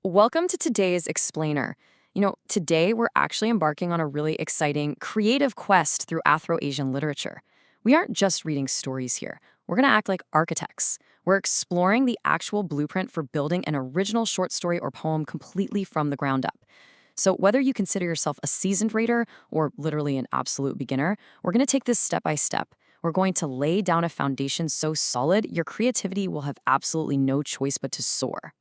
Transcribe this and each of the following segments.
Welcome to today's Explainer. Today we're actually embarking on a really exciting, creative quest through Afro-Asian literature. We aren't just reading stories here. We're going to act like architects. We're exploring the actual blueprint for building an original short story or poem completely from the ground up. So whether you consider yourself a seasoned reader or literally an absolute beginner, we're going to take this step by step. We're going to lay down a foundation so solid, your creativity will have absolutely no choice but to soar.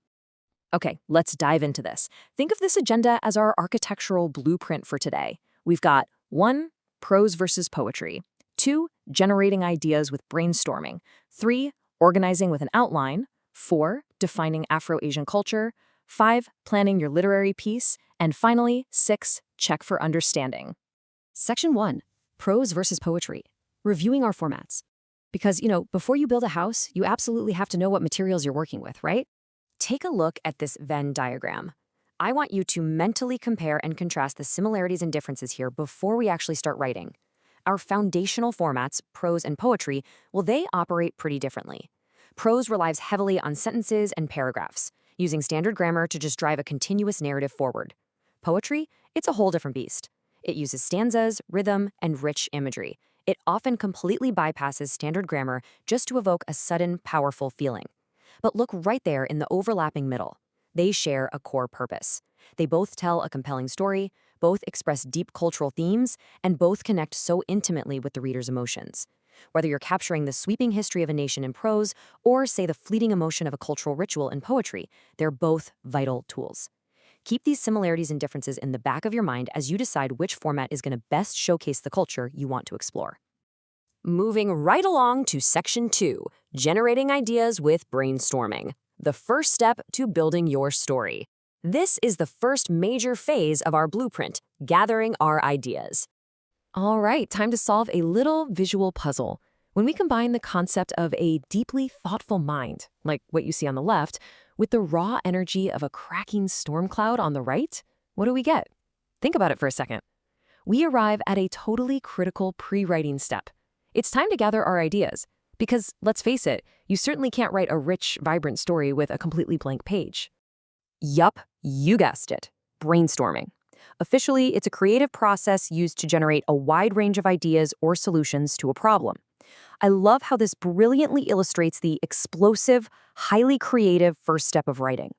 Okay, let's dive into this. Think of this agenda as our architectural blueprint for today. We've got 1. Prose versus poetry. 2. Generating ideas with brainstorming. 3. Organizing with an outline. 4. Defining Afro-Asian culture. 5. Planning your literary piece. And finally, 6. Check for understanding. Section 1. Prose versus poetry. Reviewing our formats. Because, before you build a house, you absolutely have to know what materials you're working with, right? Take a look at this Venn diagram. I want you to mentally compare and contrast the similarities and differences here before we actually start writing. Our foundational formats, prose and poetry, they operate pretty differently. Prose relies heavily on sentences and paragraphs, using standard grammar to just drive a continuous narrative forward. Poetry, it's a whole different beast. It uses stanzas, rhythm, and rich imagery. It often completely bypasses standard grammar just to evoke a sudden, powerful feeling. But look right there in the overlapping middle. They share a core purpose. They both tell a compelling story, both express deep cultural themes, and both connect so intimately with the reader's emotions. Whether you're capturing the sweeping history of a nation in prose or, say, the fleeting emotion of a cultural ritual in poetry, they're both vital tools. Keep these similarities and differences in the back of your mind as you decide which format is going to best showcase the culture you want to explore. Moving right along to Section 2, Generating Ideas with Brainstorming, the first step to building your story. This is the first major phase of our blueprint, gathering our ideas. All right, time to solve a little visual puzzle. When we combine the concept of a deeply thoughtful mind, like what you see on the left, with the raw energy of a cracking storm cloud on the right, what do we get? Think about it for a second. We arrive at a totally critical pre-writing step. It's time to gather our ideas. Because, let's face it, you certainly can't write a rich, vibrant story with a completely blank page. Yup, you guessed it. Brainstorming. Officially, it's a creative process used to generate a wide range of ideas or solutions to a problem. I love how this brilliantly illustrates the explosive, highly creative first step of writing.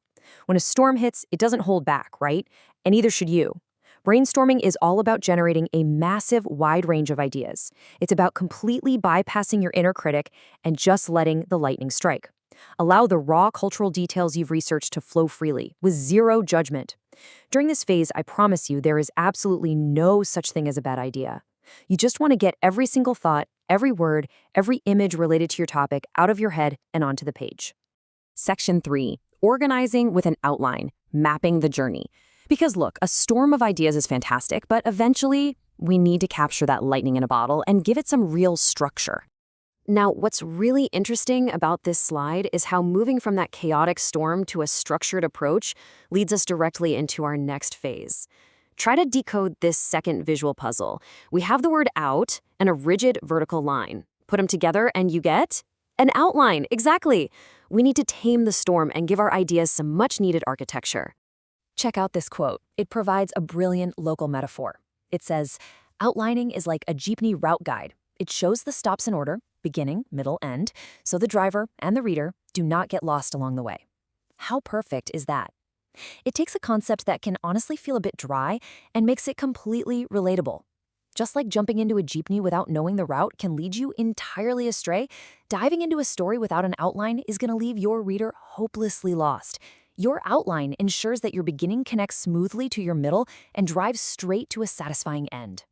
When a storm hits, it doesn't hold back, right? And neither should you. Brainstorming is all about generating a massive, wide range of ideas. It's about completely bypassing your inner critic and just letting the lightning strike. Allow the raw cultural details you've researched to flow freely, with zero judgment. During this phase, I promise you, there is absolutely no such thing as a bad idea. You just want to get every single thought, every word, every image related to your topic out of your head and onto the page. Section 3, Organizing with an outline, mapping the journey. Because look, a storm of ideas is fantastic, but eventually we need to capture that lightning in a bottle and give it some real structure. Now, what's really interesting about this slide is how moving from that chaotic storm to a structured approach leads us directly into our next phase. Try to decode this second visual puzzle. We have the word out and a rigid vertical line. Put them together and you get an outline. Exactly. We need to tame the storm and give our ideas some much-needed architecture. Check out this quote. It provides a brilliant local metaphor. It says, "Outlining is like a jeepney route guide. It shows the stops in order, beginning, middle, end, so the driver and the reader do not get lost along the way." How perfect is that? It takes a concept that can honestly feel a bit dry and makes it completely relatable. Just like jumping into a jeepney without knowing the route can lead you entirely astray, diving into a story without an outline is going to leave your reader hopelessly lost. Your outline ensures that your beginning connects smoothly to your middle and drives straight to a satisfying end.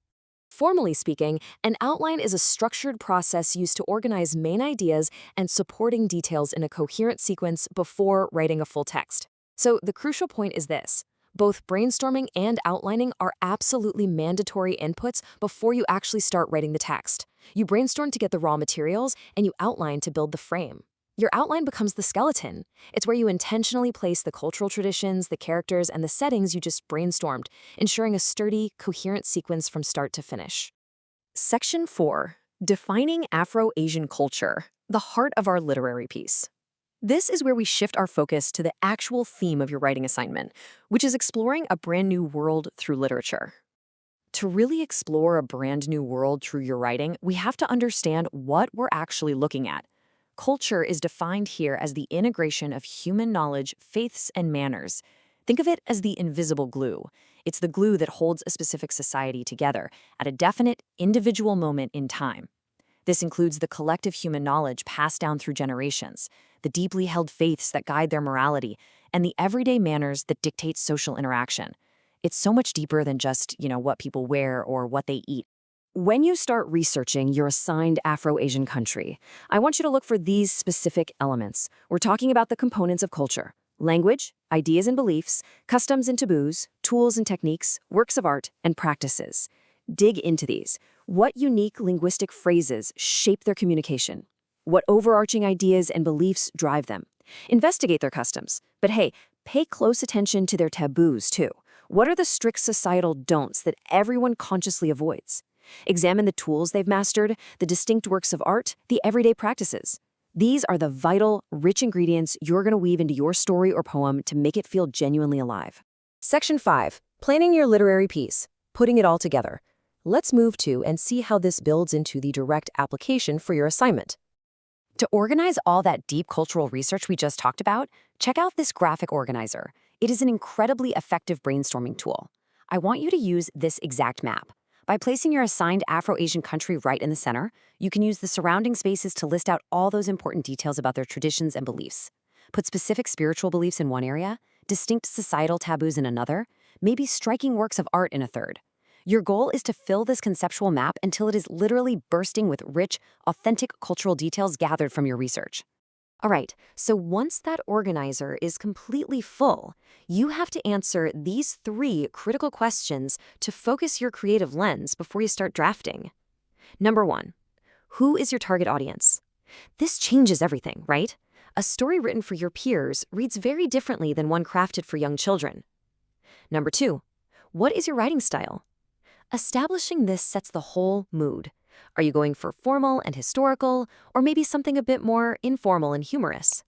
Formally speaking, an outline is a structured process used to organize main ideas and supporting details in a coherent sequence before writing a full text. So the crucial point is this. Both brainstorming and outlining are absolutely mandatory inputs before you actually start writing the text. You brainstorm to get the raw materials, and you outline to build the frame. Your outline becomes the skeleton. It's where you intentionally place the cultural traditions, the characters, and the settings you just brainstormed, ensuring a sturdy, coherent sequence from start to finish. Section 4. Defining Afro-Asian culture, the heart of our literary piece. This is where we shift our focus to the actual theme of your writing assignment, which is exploring a brand new world through literature. To really explore a brand new world through your writing, we have to understand what we're actually looking at. Culture is defined here as the integration of human knowledge, faiths, and manners. Think of it as the invisible glue. It's the glue that holds a specific society together at a definite, individual moment in time. This includes the collective human knowledge passed down through generations, the deeply held faiths that guide their morality, and the everyday manners that dictate social interaction. It's so much deeper than just, what people wear or what they eat. When you start researching your assigned Afro-Asian country, I want you to look for these specific elements. We're talking about the components of culture: language, ideas and beliefs, customs and taboos, tools and techniques, works of art, and practices. Dig into these. What unique linguistic phrases shape their communication? What overarching ideas and beliefs drive them? Investigate their customs. But hey, pay close attention to their taboos, too. What are the strict societal don'ts that everyone consciously avoids? Examine the tools they've mastered, the distinct works of art, the everyday practices. These are the vital, rich ingredients you're going to weave into your story or poem to make it feel genuinely alive. Section 5. Planning your literary piece. Putting it all together. Let's move to and see how this builds into the direct application for your assignment. To organize all that deep cultural research we just talked about, check out this graphic organizer. It is an incredibly effective brainstorming tool. I want you to use this exact map. By placing your assigned Afro-Asian country right in the center, you can use the surrounding spaces to list out all those important details about their traditions and beliefs. Put specific spiritual beliefs in one area, distinct societal taboos in another, maybe striking works of art in a third. Your goal is to fill this conceptual map until it is literally bursting with rich, authentic cultural details gathered from your research. All right, so once that organizer is completely full, you have to answer these 3 critical questions to focus your creative lens before you start drafting. Number 1, who is your target audience? This changes everything, right? A story written for your peers reads very differently than one crafted for young children. Number 2, what is your writing style? Establishing this sets the whole mood. Are you going for formal and historical, or maybe something a bit more informal and humorous?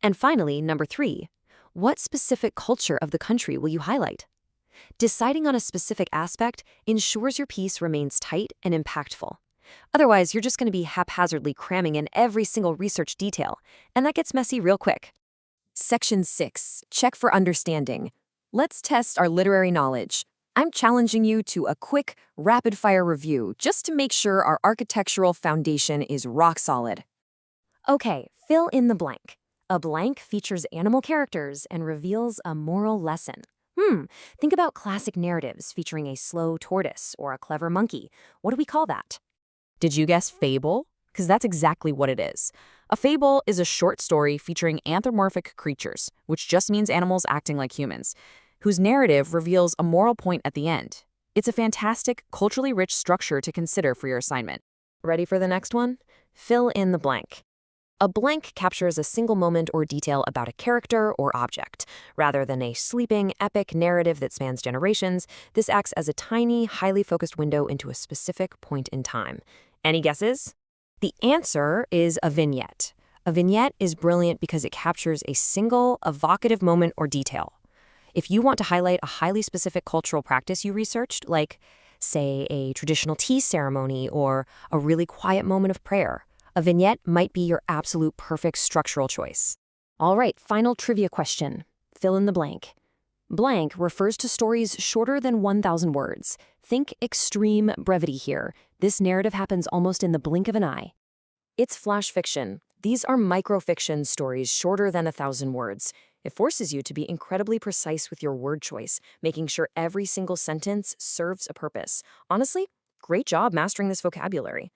And finally, number 3, what specific culture of the country will you highlight? Deciding on a specific aspect ensures your piece remains tight and impactful. Otherwise, you're just going to be haphazardly cramming in every single research detail, and that gets messy real quick. Section 6. Check for understanding. Let's test our literary knowledge. I'm challenging you to a quick, rapid-fire review just to make sure our architectural foundation is rock solid. Okay, fill in the blank. A blank features animal characters and reveals a moral lesson. Think about classic narratives featuring a slow tortoise or a clever monkey. What do we call that? Did you guess fable? Because that's exactly what it is. A fable is a short story featuring anthropomorphic creatures, which just means animals acting like humans, whose narrative reveals a moral point at the end. It's a fantastic, culturally rich structure to consider for your assignment. Ready for the next one? Fill in the blank. A blank captures a single moment or detail about a character or object. Rather than a sweeping, epic narrative that spans generations, this acts as a tiny, highly focused window into a specific point in time. Any guesses? The answer is a vignette. A vignette is brilliant because it captures a single, evocative moment or detail. If you want to highlight a highly specific cultural practice you researched, like, say, a traditional tea ceremony or a really quiet moment of prayer, a vignette might be your absolute perfect structural choice. All right, final trivia question. Fill in the blank. Blank refers to stories shorter than 1,000 words. Think extreme brevity here. This narrative happens almost in the blink of an eye. It's flash fiction. These are microfiction stories shorter than 1,000 words. It forces you to be incredibly precise with your word choice, making sure every single sentence serves a purpose. Honestly, great job mastering this vocabulary.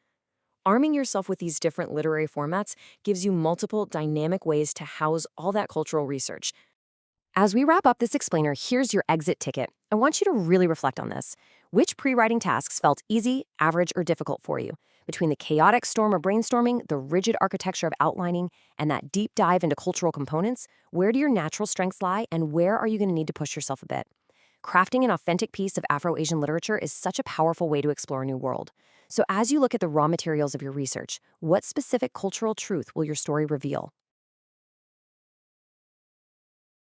Arming yourself with these different literary formats gives you multiple dynamic ways to house all that cultural research. As we wrap up this explainer, here's your exit ticket. I want you to really reflect on this. Which pre-writing tasks felt easy, average, or difficult for you? Between the chaotic storm of brainstorming, the rigid architecture of outlining, and that deep dive into cultural components, where do your natural strengths lie, and where are you going to need to push yourself a bit? Crafting an authentic piece of Afro-Asian literature is such a powerful way to explore a new world. So as you look at the raw materials of your research, what specific cultural truth will your story reveal?